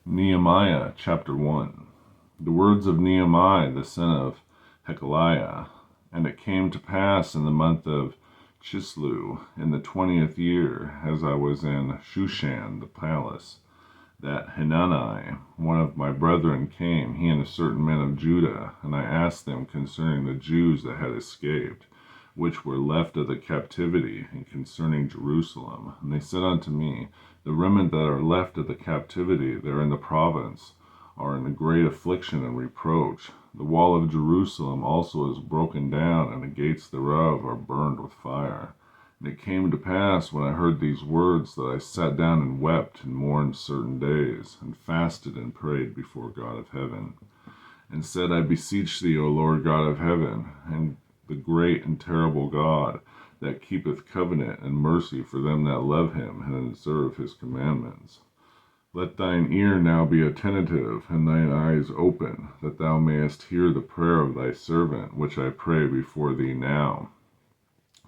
Nehemiah chapter 1. The words of Nehemiah the son of Hekeliah. And it came to pass in the month of Chislew, in the 20th year, as I was in Shushan the palace, that Hanani, one of my brethren, came, he and a certain man of Judah, and I asked them concerning the Jews that had escaped, which were left of the captivity, and concerning Jerusalem. And they said unto me, The remnant that are left of the captivity there in the province are in a great affliction and reproach. The wall of Jerusalem also is broken down, and the gates thereof are burned with fire. And it came to pass, when I heard these words, that I sat down and wept and mourned certain days, and fasted and prayed before God of heaven, and said, I beseech thee, O Lord God of heaven, and the great and terrible God, that keepeth covenant and mercy for them that love him and observe his commandments. Let thine ear now be attentive, and thine eyes open, that thou mayest hear the prayer of thy servant, which I pray before thee now,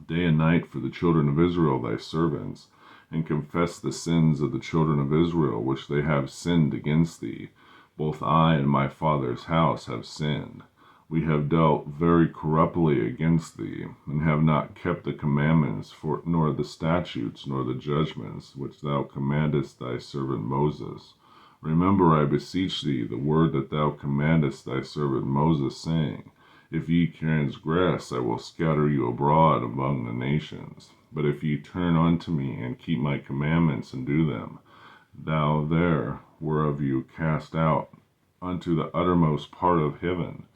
day and night, for the children of Israel thy servants, and confess the sins of the children of Israel, which they have sinned against thee. Both I and my father's house have sinned. We have dealt very corruptly against thee, and have not kept the commandments, nor the statutes, nor the judgments, which thou commandest thy servant Moses. Remember, I beseech thee, the word that thou commandest thy servant Moses, saying, If ye transgress, I will scatter you abroad among the nations. But if ye turn unto me, and keep my commandments, and do them, thou there whereof you cast out unto the uttermost part of heaven,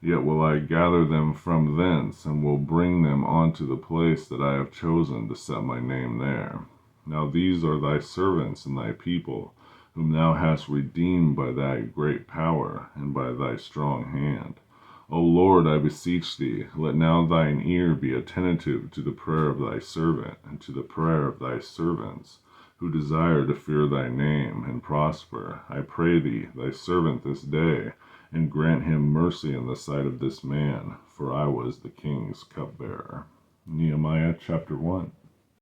yet will I gather them from thence, and will bring them unto the place that I have chosen to set my name there. Now these are thy servants and thy people, whom thou hast redeemed by thy great power, and by thy strong hand. O Lord, I beseech thee, let now thine ear be attentive to the prayer of thy servant, and to the prayer of thy servants, who desire to fear thy name, and prosper. I pray thee, thy servant this day, and grant him mercy in the sight of this man, for I was the king's cupbearer. Nehemiah chapter 1.